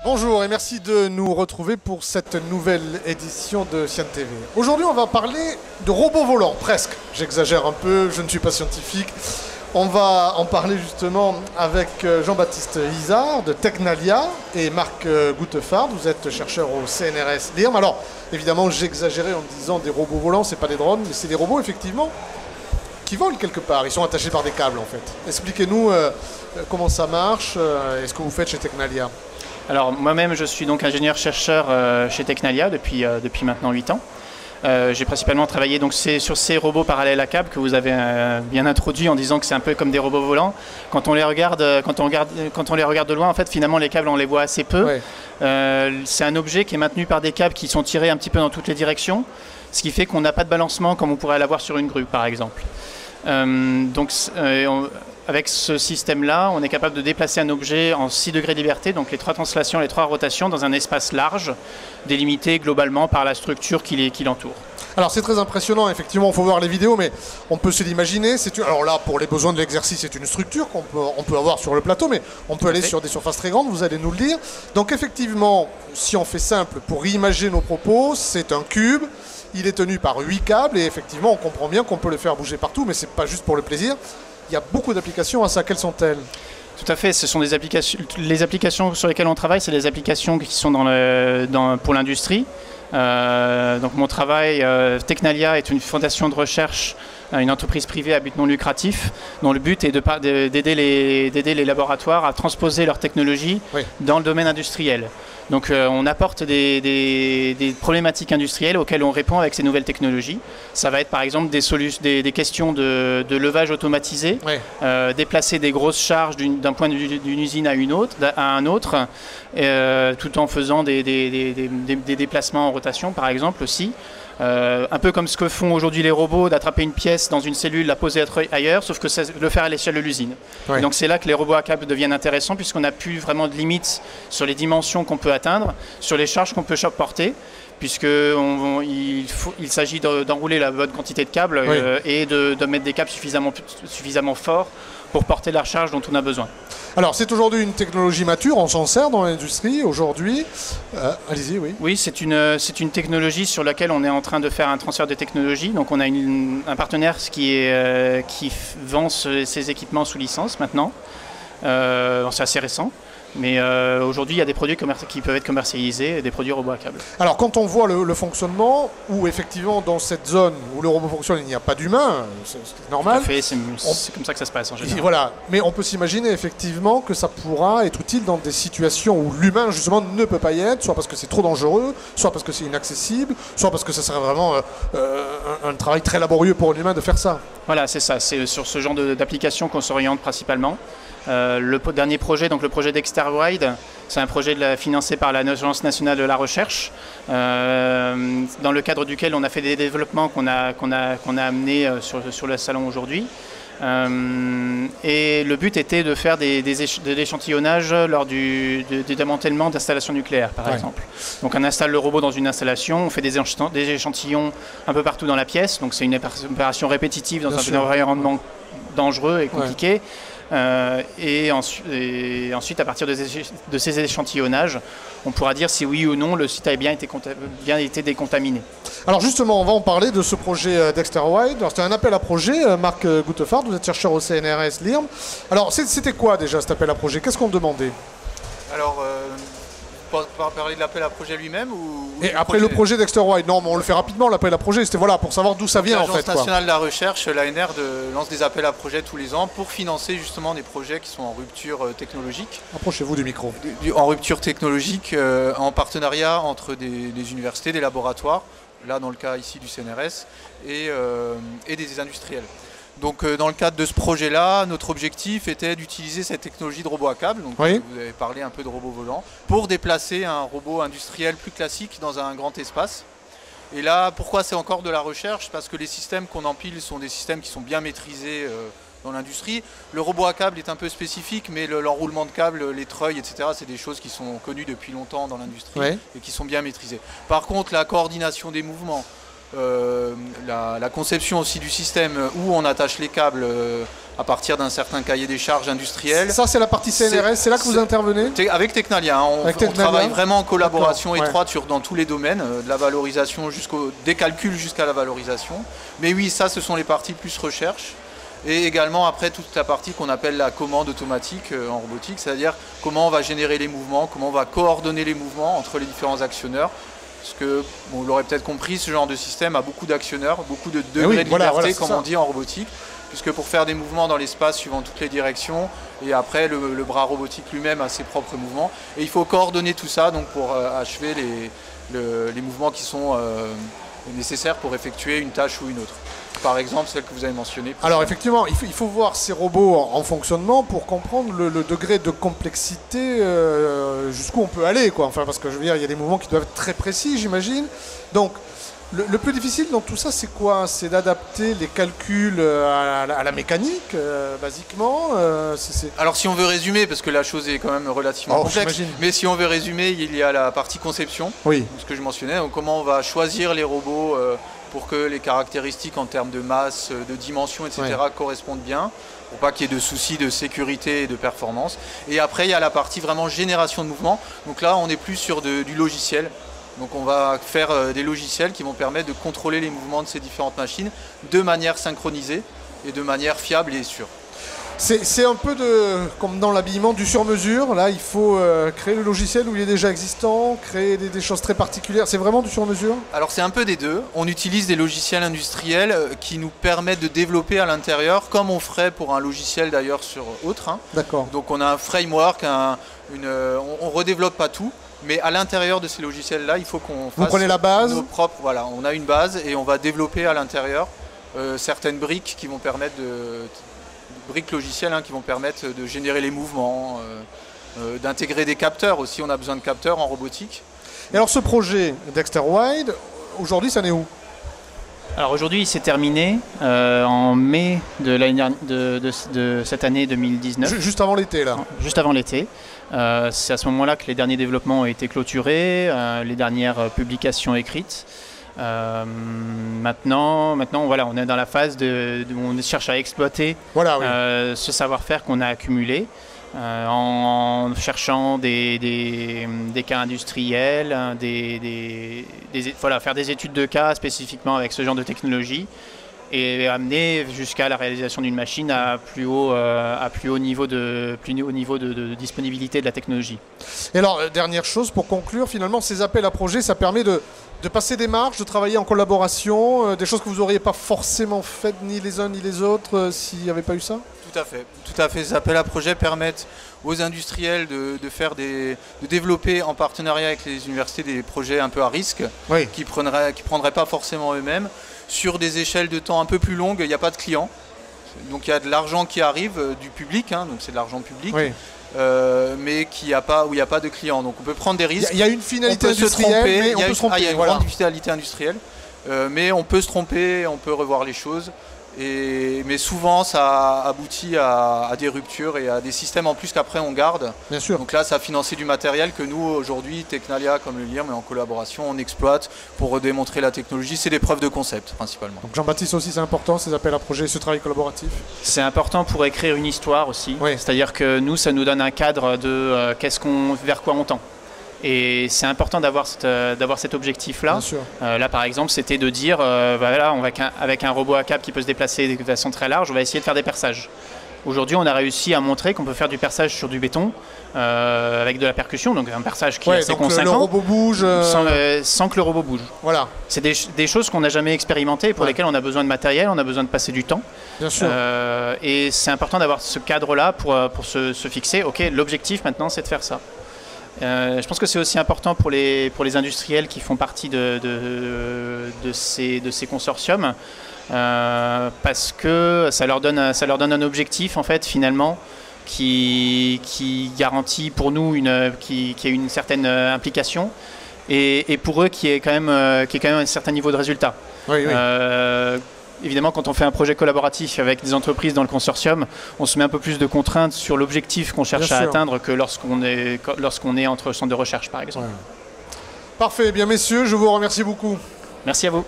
Bonjour et merci de nous retrouver pour cette nouvelle édition de Science TV. Aujourd'hui, on va parler de robots volants, presque. J'exagère un peu, je ne suis pas scientifique. On va en parler justement avec Jean-Baptiste Izard de Technalia et Marc Goutefard. Vous êtes chercheur au CNRS LIRM. Alors, évidemment, j'exagérais en disant des robots volants, c'est pas des drones, mais c'est des robots, effectivement, qui volent quelque part. Ils sont attachés par des câbles, en fait. Expliquez-nous comment ça marche et ce que vous faites chez Technalia. Alors moi-même je suis donc ingénieur-chercheur chez Technalia depuis maintenant 8 ans. J'ai principalement travaillé donc sur ces robots parallèles à câbles que vous avez bien introduits en disant que c'est un peu comme des robots volants. Quand on les regarde de loin, en fait finalement les câbles on les voit assez peu. Ouais. C'est un objet qui est maintenu par des câbles qui sont tirés un petit peu dans toutes les directions, ce qui fait qu'on n'a pas de balancement comme on pourrait l'avoir sur une grue par exemple. Avec ce système-là, on est capable de déplacer un objet en 6 degrés de liberté, donc les 3 translations, les 3 rotations, dans un espace large, délimité globalement par la structure qui l'entoure. Alors c'est très impressionnant, effectivement, il faut voir les vidéos, mais on peut se l'imaginer. Alors là, pour les besoins de l'exercice, c'est une structure qu'on peut avoir sur le plateau, mais on peut aller sur des surfaces très grandes, vous allez nous le dire. Donc effectivement, si on fait simple, pour réimager nos propos, c'est un cube. Il est tenu par 8 câbles, et effectivement, on comprend bien qu'on peut le faire bouger partout, mais c'est pas juste pour le plaisir. Il y a beaucoup d'applications à ça. Quelles sont-elles? Tout à fait. Ce sont des applications. Les applications sur lesquelles on travaille, c'est des applications qui sont pour l'industrie. Donc mon travail, Technalia est une fondation de recherche, une entreprise privée à but non lucratif, dont le but est d'aider les laboratoires à transposer leur technologie dans le domaine industriel. Donc on apporte des problématiques industrielles auxquelles on répond avec ces nouvelles technologies. Ça va être par exemple des questions de levage automatisé, déplacer des grosses charges d'un point de vue d'une usine à un autre, tout en faisant des déplacements en rotation par exemple aussi. Un peu comme ce que font aujourd'hui les robots, d'attraper une pièce dans une cellule, la poser ailleurs, sauf que c'est le faire à l'échelle de l'usine. Ouais. Donc c'est là que les robots à câbles deviennent intéressants, puisqu'on n'a plus vraiment de limites sur les dimensions qu'on peut atteindre, sur les charges qu'on peut porter, puisqu'il s'agit d'enrouler la bonne quantité de câbles et de mettre des câbles suffisamment forts pour porter la charge dont on a besoin. Alors, c'est aujourd'hui une technologie mature, on s'en sert dans l'industrie aujourd'hui. Allez-y, oui. Oui, c'est une technologie sur laquelle on est en train de faire un transfert de technologie. Donc, on a un partenaire qui vend ces équipements sous licence maintenant. C'est assez récent. Mais aujourd'hui, il y a des produits qui peuvent être commercialisés, des produits robots à câbles. Alors, quand on voit le fonctionnement, où effectivement, dans cette zone où le robot fonctionne, il n'y a pas d'humain, c'est normal. Tout à fait, c'est comme ça que ça se passe en général. Voilà. Mais on peut s'imaginer effectivement que ça pourra être utile dans des situations où l'humain, justement, ne peut pas y être, soit parce que c'est trop dangereux, soit parce que c'est inaccessible, soit parce que ça serait vraiment un travail très laborieux pour l'humain de faire ça. Voilà, c'est ça. C'est sur ce genre d'application qu'on s'oriente principalement. Le dernier projet, donc le projet Dexterwide, c'est un projet financé par l'Agence nationale de la recherche, dans le cadre duquel on a fait des développements qu'on a amenés sur le salon aujourd'hui. Et le but était de faire de l'échantillonnage lors du démantèlement d'installations nucléaires, par exemple. Donc on installe le robot dans une installation, on fait des échantillons un peu partout dans la pièce, donc c'est une opération répétitive dans un environnement dangereux et compliqué. Et ensuite, à partir de ces échantillonnages, on pourra dire si oui ou non le site a bien été décontaminé. Alors justement, on va en parler de ce projet Dexterwide. C'était un appel à projet, Marc Goutefard, vous êtes chercheur au CNRS LIRM. Alors c'était quoi déjà cet appel à projet? Qu'est-ce qu'on demandait? Alors, pas parler de l'appel à projet lui-même et après le projet Dexterwide? Non, mais on le fait rapidement, l'appel à projet. C'était pour savoir d'où ça vient en fait. L'Agence nationale de la recherche, l'ANR, lance des appels à projets tous les ans pour financer justement des projets qui sont en rupture technologique. Approchez-vous du micro. En rupture technologique, en partenariat entre des universités, des laboratoires, là dans le cas ici du CNRS, et des industriels. Donc dans le cadre de ce projet-là, notre objectif était d'utiliser cette technologie de robot à câble, donc vous avez parlé un peu de robot volant, pour déplacer un robot industriel plus classique dans un grand espace. Et là, pourquoi c'est encore de la recherche? Parce que les systèmes qu'on empile sont des systèmes qui sont bien maîtrisés dans l'industrie. Le robot à câble est un peu spécifique, mais l'enroulement de câbles, les treuils, etc., c'est des choses qui sont connues depuis longtemps dans l'industrie et qui sont bien maîtrisées. Par contre, la coordination des mouvements, la conception aussi du système où on attache les câbles à partir d'un certain cahier des charges industriel. Ça, c'est la partie CNRS, c'est là que vous intervenez? Avec Tecnalia, hein, on travaille vraiment en collaboration étroite dans tous les domaines, de la valorisation des calculs jusqu'à la valorisation. Mais oui, ça, ce sont les parties plus recherche. Et également après toute la partie qu'on appelle la commande automatique en robotique, c'est-à-dire comment on va générer les mouvements, comment on va coordonner les mouvements entre les différents actionneurs. Parce que, bon, vous l'aurez peut-être compris, ce genre de système a beaucoup d'actionneurs, beaucoup de degrés de liberté, comme on dit en robotique. Puisque pour faire des mouvements dans l'espace suivant toutes les directions, et après le bras robotique lui-même a ses propres mouvements. Et il faut coordonner tout ça donc pour achever les mouvements qui sont nécessaires pour effectuer une tâche ou une autre. Par exemple, celle que vous avez mentionnée. Alors effectivement, il faut voir ces robots en fonctionnement pour comprendre le degré de complexité jusqu'où on peut aller, quoi. Enfin, parce que je veux dire, il y a des mouvements qui doivent être très précis, j'imagine. Donc, le plus difficile dans tout ça, c'est quoi? C'est d'adapter les calculs à la mécanique, basiquement. Alors si on veut résumer, parce que la chose est quand même relativement complexe, mais si on veut résumer, il y a la partie conception, ce que je mentionnais, donc comment on va choisir les robots pour que les caractéristiques en termes de masse, de dimension, etc. correspondent bien, pour pas qu'il y ait de soucis de sécurité et de performance. Et après, il y a la partie vraiment génération de mouvement. Donc là, on est plus sur du logiciel. Donc on va faire des logiciels qui vont permettre de contrôler les mouvements de ces différentes machines de manière synchronisée et de manière fiable et sûre. C'est un peu comme dans l'habillement du sur-mesure. Là, il faut créer le logiciel où il est déjà existant, créer des choses très particulières. C'est vraiment du sur-mesure? Alors c'est un peu des deux. On utilise des logiciels industriels qui nous permettent de développer à l'intérieur, comme on ferait pour un logiciel d'ailleurs sur autre. Hein. D'accord. Donc on a un framework, on ne redéveloppe pas tout. Mais à l'intérieur de ces logiciels-là, il faut qu'on fasse la base. Nos propres. Voilà, on a une base et on va développer à l'intérieur certaines briques qui vont permettre briques logicielles qui vont permettre de générer les mouvements, d'intégrer des capteurs aussi. On a besoin de capteurs en robotique. Et alors ce projet Dexter Wide, aujourd'hui, ça en est où? Alors aujourd'hui, il s'est terminé en mai de cette année 2019. Juste avant l'été, là. Juste avant l'été. C'est à ce moment-là que les derniers développements ont été clôturés, les dernières publications écrites. Maintenant, voilà, on est dans la phase où on cherche à exploiter ce savoir-faire qu'on a accumulé en cherchant des cas industriels, faire des études de cas spécifiquement avec ce genre de technologie et amener jusqu'à la réalisation d'une machine à plus haut niveau de disponibilité de la technologie. Et alors, dernière chose, pour conclure, finalement, ces appels à projets, ça permet de passer des marches, de travailler en collaboration, des choses que vous n'auriez pas forcément faites ni les uns ni les autres s'il n'y avait pas eu ça? Tout à fait. Tout à fait. Ces appels à projets permettent aux industriels de développer en partenariat avec les universités des projets un peu à risque, qui prendraient pas forcément eux-mêmes. Sur des échelles de temps un peu plus longues, il n'y a pas de clients. Donc il y a de l'argent qui arrive du public, donc c'est de l'argent public, mais où il n'y a pas de clients. Donc on peut prendre des risques. Il y a une finalité industrielle, mais on peut se tromper. Il y a une grande finalité industrielle, mais on peut se tromper, on peut revoir les choses. Mais souvent, ça aboutit à des ruptures et à des systèmes en plus qu'après on garde. Bien sûr. Donc là, ça a financé du matériel que nous, aujourd'hui, Tecnalia, comme le LIRM, mais en collaboration, on exploite pour démontrer la technologie. C'est des preuves de concept, principalement. Donc Jean-Baptiste aussi, c'est important, ces appels à projets, ce travail collaboratif? C'est important pour écrire une histoire aussi. C'est-à-dire que nous, ça nous donne un cadre de vers quoi on tend. Et c'est important d'avoir cet objectif-là. Là, par exemple, c'était de dire, avec un robot à câble qui peut se déplacer de façon très large, on va essayer de faire des perçages. Aujourd'hui, on a réussi à montrer qu'on peut faire du perçage sur du béton avec de la percussion, donc un perçage qui est assez conséquent. Le robot bouge sans que le robot bouge. Voilà. C'est des choses qu'on n'a jamais expérimentées et pour lesquelles on a besoin de matériel, on a besoin de passer du temps. Bien sûr. Et c'est important d'avoir ce cadre-là pour se fixer. Ok, l'objectif maintenant, c'est de faire ça. Je pense que c'est aussi important pour les industriels qui font partie de ces consortiums parce que ça leur donne un objectif en fait finalement qui garantit pour nous qui a une certaine implication et pour eux qui est quand même un certain niveau de résultat. Évidemment, quand on fait un projet collaboratif avec des entreprises dans le consortium, on se met un peu plus de contraintes sur l'objectif qu'on cherche à atteindre que lorsqu'on est entre centres de recherche, par exemple. Parfait. Bien, messieurs, je vous remercie beaucoup. Merci à vous.